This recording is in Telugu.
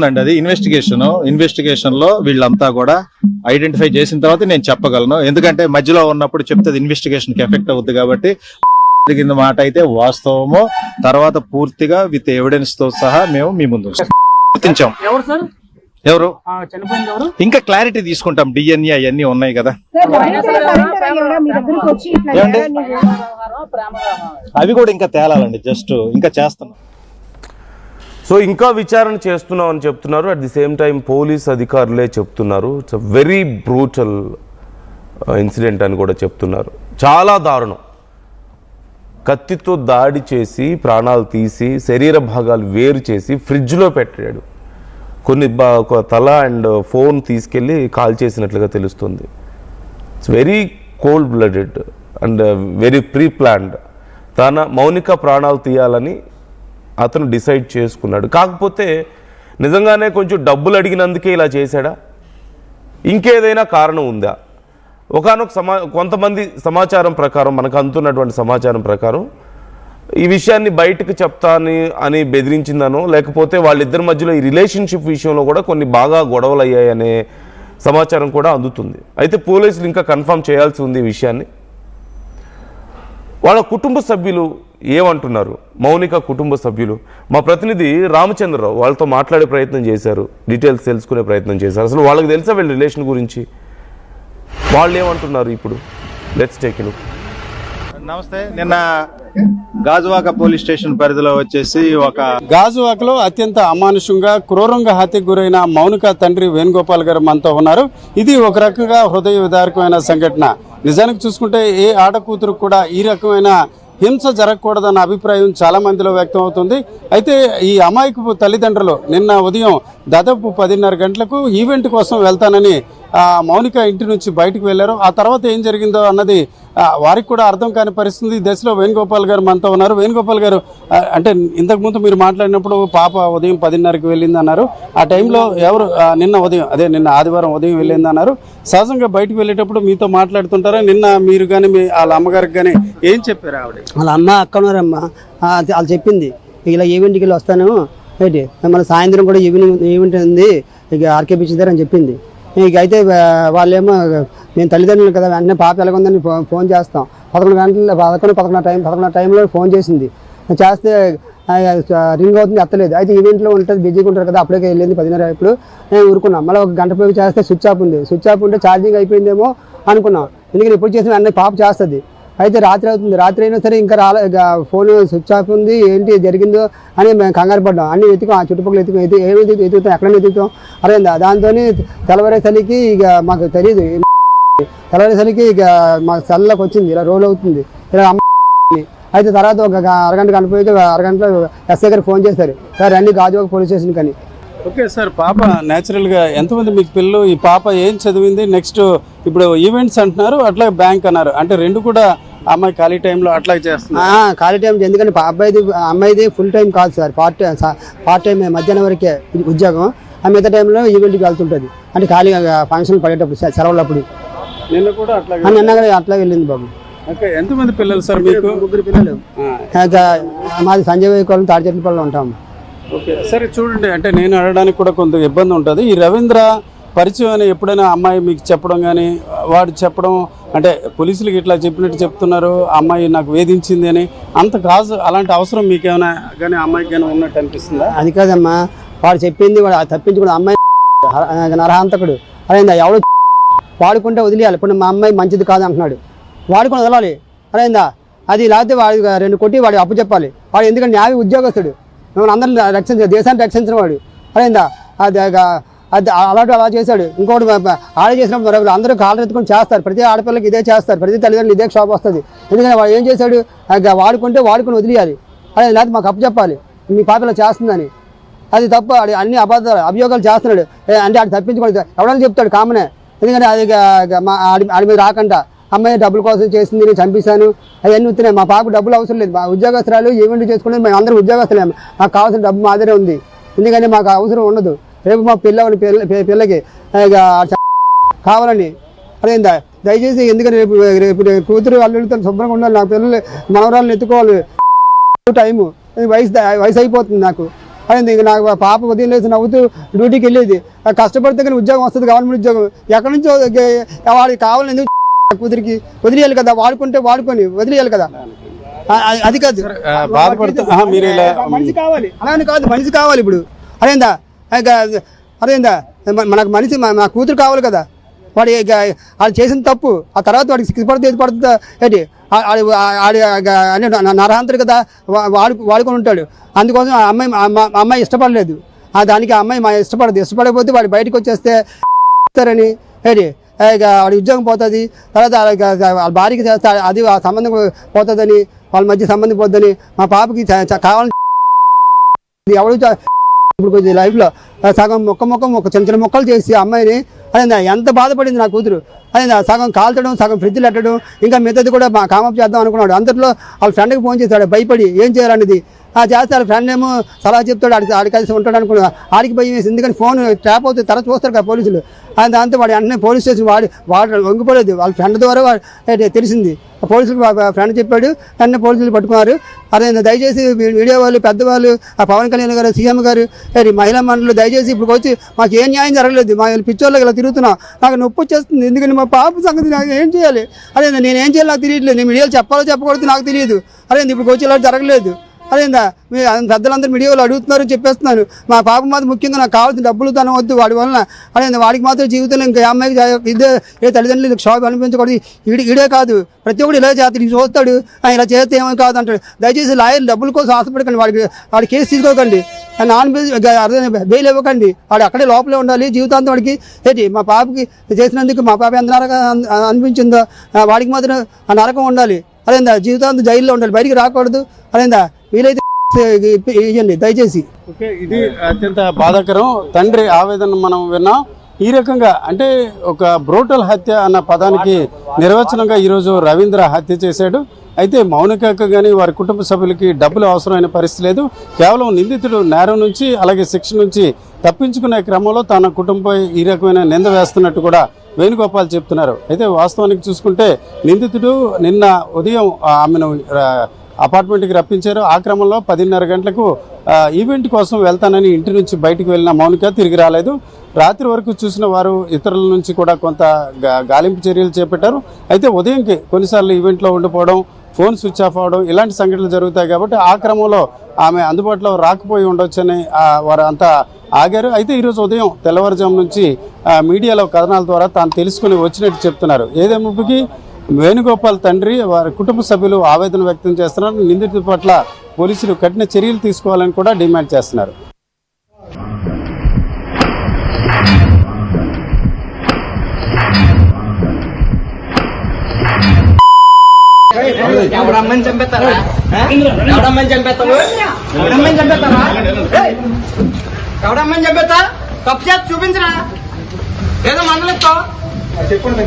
అండి అది ఇన్వెస్టిగేషన్ లో వీళ్ళంతా కూడా ఐడెంటిఫై చేసిన తర్వాత నేను చెప్పగలను. ఎందుకంటే మధ్యలో ఉన్నప్పుడు చెప్తే ఇన్వెస్టిగేషన్ కి ఎఫెక్ట్ అవుతుంది కాబట్టి జరిగిన మాట అయితే వాస్తవము. తర్వాత పూర్తిగా విత్ ఎవిడెన్స్ తో సహా మేము మీ ముందు గుర్తించాం. ఎవరు ఇంకా క్లారిటీ తీసుకుంటాం. డిఎన్ఏ అవన్నీ ఉన్నాయి కదా, అవి కూడా ఇంకా తేలాలండి. జస్ట్ ఇంకా చేస్తున్నాం. సో ఇంకా విచారణ చేస్తున్నాం అని చెప్తున్నారు. At the same time police అధికారులే చెప్తున్నారు it's a very brutal incident అని కూడా చెప్తున్నారు. చాలా దారుణం. కత్తితో దాడి చేసి ప్రాణాలు తీసి శరీర భాగాలు వేరు చేసి ఫ్రిడ్జ్లో పెట్టాడు. కొన్ని తల అండ్ ఫోన్ తీసుకెళ్ళి కాల్ చేసినట్లుగా తెలుస్తుంది. It's very cold blooded and very pre planned. తన మౌనిక ప్రాణాలు తీయాలని అతను డిసైడ్ చేసుకున్నాడు. కాకపోతే నిజంగానే కొంచెం డబ్బులు అడిగినందుకే ఇలా చేశాడా, ఇంకేదైనా కారణం ఉందా? ఒకానొక కొంతమంది సమాచారం ప్రకారం, మనకు అందుతున్నటువంటి సమాచారం ప్రకారం ఈ విషయాన్ని బయటకు చెప్తాని బెదిరించిందనో, లేకపోతే వాళ్ళిద్దరి మధ్యలో ఈ రిలేషన్షిప్ విషయంలో కూడా కొన్ని బాగా గొడవలు అయ్యాయనే సమాచారం కూడా అందుతుంది. అయితే పోలీసులు ఇంకా కన్ఫర్మ్ చేయాల్సి ఉంది ఈ విషయాన్ని. వాళ్ళ కుటుంబ సభ్యులు ఏమంటున్నారు? మౌనిక కుటుంబ సభ్యులు మా ప్రతినిధి రామచంద్రరావు వాళ్ళతో మాట్లాడే ప్రయత్నం చేశారు, డీటెయిల్స్ తెలుసుకునే ప్రయత్నం చేశారు. అసలు వాళ్ళకి తెలుసా వీళ్ళ రిలేషన్ గురించి? వాళ్ళు ఏమంటున్నారు ఇప్పుడు? Let's take a look. నమస్తే. నిన్న గాజువాక పోలీస్ స్టేషన్ పరిధిలో వచ్చేసి గాజువాకలో అత్యంత అమానుషంగా క్రూరంగా హత్యకు గురైన మౌనిక తండ్రి వేణుగోపాల్ గారు మనతో ఉన్నారు. ఇది ఒక రకంగా హృదయ విదారకమైన సంఘటన. నిజానికి చూసుకుంటే ఏ ఆడకూతురు కూడా ఈ రకమైన హింస జరగకూడదన్న అభిప్రాయం చాలా మందిలో వ్యక్తం అవుతుంది. అయితే ఈ అమాయకపు తల్లిదండ్రులు నిన్న ఉదయం దాదాపు 10:30 గంటలకు ఈవెంట్ కోసం వెళ్తానని మౌనిక ఇంటి నుంచి బయటకు వెళ్లారు. ఆ తర్వాత ఏం జరిగిందో అన్నది వారికి కూడా అర్థం కాని పరిస్థితి. దశలో వేణుగోపాల్ గారు మనతో ఉన్నారు. వేణుగోపాల్ గారు, అంటే ఇంతకుముందు మీరు మాట్లాడినప్పుడు పాప ఉదయం 10:30కి వెళ్ళింది అన్నారు. ఆ టైంలో ఎవరు నిన్న ఆదివారం ఉదయం వెళ్ళింది అన్నారు. సహజంగా బయటకు వెళ్ళేటప్పుడు మీతో మాట్లాడుతుంటారా? నిన్న మీరు కానీ వాళ్ళ అమ్మగారికి కానీ ఏం చెప్పారు? ఆవిడ వాళ్ళ అమ్మ అక్కడున్నారమ్మా, వాళ్ళు చెప్పింది ఇలా ఈవెంట్కి వెళ్ళి వస్తాను ఏంటి, మళ్ళీ సాయంత్రం కూడా ఈవెంట్ ఉంది ఇక ఆర్కే బీచ్ దగ్గర అని చెప్పింది. ఇక అయితే వాళ్ళేమో మేము తల్లిదండ్రులు కదా, వెంటనే పాప ఎలాగుందని ఫోన్ చేస్తాం. 11 టైంలో ఫోన్ చేసింది. చేస్తే రింగ్ అవుతుంది, ఎత్తలేదు. అయితే ఈవెంట్లో ఉంటుంది, బిజీగా ఉంటారు కదా, అప్పటికే వెళ్ళింది 10:30. ఇప్పుడు నేను ఊరుకున్నాం. మళ్ళీ ఒక గంట పోయి చేస్తే స్విచ్ ఆఫ్ ఉంది. స్విచ్ ఆఫ్ ఉంటే ఛార్జింగ్ అయిపోయిందేమో అనుకున్నాం. ఎందుకంటే ఎప్పుడు చేసిన వెంటనే పాప చేస్తుంది. అయితే రాత్రి అవుతుంది. రాత్రి అయినా సరే ఇంకా ఫోన్ స్విచ్ ఆఫ్ ఉంది, ఏంటి జరిగిందో అని మేము కంగారు పడ్డాం. అన్ని వెతుకాం, ఆ చుట్టుపక్కల ఎతుకుతాం, ఎక్కడైనా వెతుకుతాం. అదే దాంతో తెల్లవారేసరికి ఇక మాకు తెలియదు. తెల్లవారేసరికి ఇక మాకు సెల్లోకి వచ్చింది, ఇలా రోల్ అవుతుంది ఇలా అమ్మ. అయితే తర్వాత ఒక అరగంట కనిపోయి అరగంటలో ఎస్ఐ గారికి ఫోన్ చేశారు, సార్ రండి గాజువాక పోలీస్ స్టేషన్ కానీ. ఓకే సార్, పాప న్యాచురల్గా ఎంతమంది మీకు పిల్లలు? ఈ పాప ఏం చదివింది? నెక్స్ట్ ఇప్పుడు ఈవెంట్స్ అంటున్నారు, అట్లా బ్యాంక్ అన్నారు, అంటే రెండు కూడా అమ్మాయి ఖాళీ టైంలో అట్లా చేస్తున్నా? ఖాళీ టైం, ఎందుకంటే అమ్మాయిది ఫుల్ టైం కాదు సార్, పార్ట్ టైం, మధ్యాహ్నం వరకే ఉద్యోగం. ఆ మిగతా టైంలో ఈవెంట్కి వెళ్తుంటుంది, అంటే ఖాళీగా ఫంక్షన్ పడేటప్పుడు సెలవులప్పుడు. నిన్న కూడా అట్లా అట్లా వెళ్ళింది బాబు. ఓకే, ఎంతమంది పిల్లలు సార్ మీకు? 3 పిల్లలు. మాది సంజయ్ వైకోలం తాడిచెట్లపల్లిలో ఉంటాము. ఓకే, సరే చూడండి, అంటే నేను అడగడానికి కూడా కొంత ఇబ్బంది ఉంటుంది. ఈ రవీంద్ర పరిచయం అని ఎప్పుడైనా అమ్మాయి మీకు చెప్పడం కానీ, వాడు చెప్పడం, అంటే పోలీసులకి ఇట్లా చెప్పినట్టు చెప్తున్నారు, అమ్మాయి నాకు వేధించింది అని, అంత కాదు. అలాంటి అవసరం మీకేమైనా కానీ అమ్మాయికి కానీ ఉన్నట్టు అనిపిస్తుందా? అది కాదమ్మా, వాడు చెప్పింది వాడు తప్పించుకుని అమ్మాయి నరహంతకుడు. అదేందా ఎవడు వాడుకుంటే వదిలేయాలి. ఇప్పుడు మా అమ్మాయి మంచిది కాదు అంటున్నాడు, వాడుకొని వదలాలి. అదేందా అది, లేకపోతే వాడు 2 కొట్టి వాడు అప్పు చెప్పాలి. వాడు ఎందుకంటే న్యాయ ఉద్యోగస్తుడు, మిమ్మల్ని అందరిని దేశాన్ని రక్షించిన వాడు. అదేందా అది అలా చేశాడు. ఇంకోటి ఆడ చేసినప్పుడు అందరూ కాళ్ళు ఎత్తుకొని చేస్తారు, ప్రతి ఆడపిల్లకి ఇదే చేస్తారు, ప్రతి తల్లిదండ్రులు ఇదే క్షోభ వస్తుంది. ఎందుకంటే వాడు ఏం చేశాడు, వాడుకుంటే వాడుకొని వదిలేయాలి. అదే లేకపోతే మాకు అప్పు చెప్పాలి, మీ పాపలో చేస్తుందని. అది తప్ప అన్ని అభియోగాలు చేస్తున్నాడు. అంటే ఆడు తప్పించుకోవాలి, ఎవడని చెప్తాడు కామనే. ఎందుకంటే అది ఆడి మీద రాకుండా అమ్మాయి డబ్బుల కోసం చేసింది, నేను చంపేశాను, అవన్నీ వస్తున్నాయి. మా పాప డబ్బులు అవసరం లేదు, మా ఉద్యోగస్తురాలు ఈవెంట్ చేసుకునేది మేము అందరూ ఉద్యోగస్తులేము. మాకు కావాల్సిన డబ్బు మా దగ్గరే ఉంది, ఎందుకంటే మాకు అవసరం ఉండదు. రేపు మా పిల్లకి కావాలని. అదేందా దయచేసి, ఎందుకంటే రేపు కూతురు అల్లుడితో శుభ్రంగా ఉండాలి, నా పిల్లలు మనవరాలను ఎత్తుకోవాలి. టైము వయసు అయిపోతుంది నాకు. అదే ఇక నాకు పాప ఉదయం లేచి నవ్వుతూ డ్యూటీకి వెళ్ళేది, కష్టపడితే కానీ ఉద్యోగం వస్తుంది, గవర్నమెంట్ ఉద్యోగం. ఎక్కడి నుంచో వాడికి కావాలని ఎందుకు కూతురికి వదిలేయాలి కదా, వాడుకుంటే వాడుకొని వదిలేయాలి కదా. అది కాదు బాధపడుతూ మీరు ఇలా మనిషి కావాలి, అలానే కాదు మనిషి కావాలి. ఇప్పుడు అదేందా మనకు మనిషి మా కూతురు కావాలి కదా. వాడు వాళ్ళు చేసిన తప్పు, ఆ తర్వాత వాడికి శిక్ష పడుతుంది, ఏది పడుతుందా ఏంటి, నరహాంతరు కదా, వాడుకొని ఉంటాడు. అందుకోసం ఆ అమ్మాయి ఇష్టపడలేదు, దానికి ఆ అమ్మాయి ఇష్టపడకపోతే వాడు బయటకు వచ్చేస్తే ఇస్తారని ఏంటి, వాడి ఉద్యోగం పోతుంది, తర్వాత వాళ్ళ భార్యకి చేస్తే అది ఆ సంబంధం పోతుందని, వాళ్ళ మధ్య సంబంధం పోతుందని మా పాపకి కావాలని ఎవరు ఇప్పుడు కొంచెం లైఫ్లో సగం మొక్క చిన్న చిన్న మొక్కలు చేసి అమ్మాయిని అదే ఎంత బాధపడింది నా కూతురు. అదే సగం కాల్చడం, సగం ఫ్రిడ్జ్లు పెట్టడం, ఇంకా మిగతాది కూడా మా కామప్ చేద్దాం అనుకున్నాడు. అంతట్లో వాళ్ళ ఫ్రెండ్కి ఫోన్ చేశాడు భయపడి ఏం చేయాలనేది. చేస్తే వాళ్ళ ఫ్రెండ్ ఏమో సలహా చెప్తాడు, ఆడి కలిసి ఉంటాడు అనుకున్నాడు. ఆడికి భయం వేసి, ఎందుకని ఫోన్ ట్రాప్ అవుతుంది, తర్వాత చూస్తారు కదా పోలీసులు. దాంతో వాడు వెంటనే పోలీస్ స్టేషన్ వాడు వంగిపోలేదు, వాళ్ళ ఫ్రెండ్ ద్వారా తెలిసింది. పోలీసులకు ఫ్రెండ్ చెప్పాడు, వెంటనే పోలీసులు పట్టుకున్నారు. అదే దయచేసి మీడియా వాళ్ళు, పెద్దవాళ్ళు, ఆ పవన్ కళ్యాణ్ గారు, సీఎం గారు, మహిళా మండలి దయచేసి ఇప్పుడు వచ్చి మాకు ఏం న్యాయం జరగలేదు, మా పిచ్చోళ్ళకి ఇలా తిరుగుతున్నాం, నాకు నొప్పి వచ్చేస్తుంది, ఎందుకని మా పాప సంగతి నాకు ఏం చేయాలి, అదే నేనేం చేయాలి నాకు తెలియట్లేదు, నేను మీడియాలో చెప్పాలో చెప్పకూడదు నాకు తెలియదు. అదే ఇప్పుడు వచ్చి ఇలా జరగలేదు. అదేందా మీ పెద్దలందరూ మీడియాలో అడుగుతున్నారు చెప్పేస్తున్నాను. మా పాప మాత్రం ముఖ్యంగా నాకు కావాల్సిన డబ్బులు తన వద్దు, వాడి వలన అదే వాడికి మాత్రం జీవితంలో ఇంకా అమ్మాయికి ఇదే ఏ తల్లిదండ్రులు క్షోభ అనిపించకూడదు. ఈడే కాదు ప్రతి ఒక్కడు ఇలా చేస్తాడు, ఇది చూస్తాడు, ఇలా చేస్తే ఏమో కాదు అంటాడు. దయచేసి లాయర్లు డబ్బుల కోసం ఆశపడకండి, వాడి కేసు తీసుకోకండి, నాన్ బెయిల్ ఇవ్వకండి, వాడు అక్కడే లోపలే ఉండాలి జీవితాంతం. వాడికి ఏంటి మా పాపకి చేసినందుకు మా పాప ఎంత నరకం అనిపించిందో వాడికి మాత్రం ఆ నరకం ఉండాలి. అదేందా జీవితాంతం జైల్లో ఉండాలి, బయటికి రాకూడదు. అదేందా వీలైతే ఇవ్వండి దయచేసి. ఓకే, ఇది అత్యంత బాధాకరం. తండ్రి ఆవేదన మనం విన్నాం. ఈ రకంగా అంటే ఒక బ్రూటల్ హత్య అన్న పదానికి నిర్వచనంగా ఈరోజు రవీంద్ర హత్య చేశాడు. అయితే మౌనికకు కానీ వారి కుటుంబ సభ్యులకి డబ్బులు అవసరమైన పరిస్థితి లేదు. కేవలం నిందితుడు నేరం నుంచి అలాగే శిక్ష నుంచి తప్పించుకునే క్రమంలో తన కుటుంబంపై ఈ రకమైన నింద వేస్తున్నట్టు కూడా వేణుగోపాల్ చెప్తున్నారు. అయితే వాస్తవానికి చూసుకుంటే నిందితుడు నిన్న ఉదయం ఆమెను అపార్ట్మెంట్కి రప్పించారు. ఆ క్రమంలో 10:30 గంటలకు ఈవెంట్ కోసం వెళ్తానని ఇంటి నుంచి బయటకు వెళ్ళిన మౌనిక తిరిగి రాలేదు. రాత్రి వరకు చూసిన వారు ఇతరుల నుంచి కూడా కొంత గాలింపు చర్యలు చేపట్టారు. అయితే ఉదయంకి కొన్నిసార్లు ఈవెంట్లో ఉండిపోవడం, ఫోన్ స్విచ్ ఆఫ్ అవడం ఇలాంటి సంఘటనలు జరుగుతాయి. కాబట్టి ఆ క్రమంలో ఆమె అందుబాటులో రాకపోయి ఉండొచ్చని వారు అంతా ఆగారు. అయితే ఈరోజు ఉదయం తెల్లవారుజాము నుంచి మీడియాలో కథనాల ద్వారా తాను తెలుసుకుని వచ్చినట్టు చెప్తున్నారు. ఏదేమప్పటికీ వేణుగోపాల్ తండ్రి వారి కుటుంబ సభ్యులు ఆవేదన వ్యక్తం చేస్తున్నారు. నిందితుల పట్ల పోలీసులు కఠిన చర్యలు తీసుకోవాలని కూడా డిమాండ్ చేస్తున్నారు. ఎవడమ్మని చంపేస్తారా? తప్పు చేసి చూపించరా, ఏదో మండలిస్తావు చెప్పండి.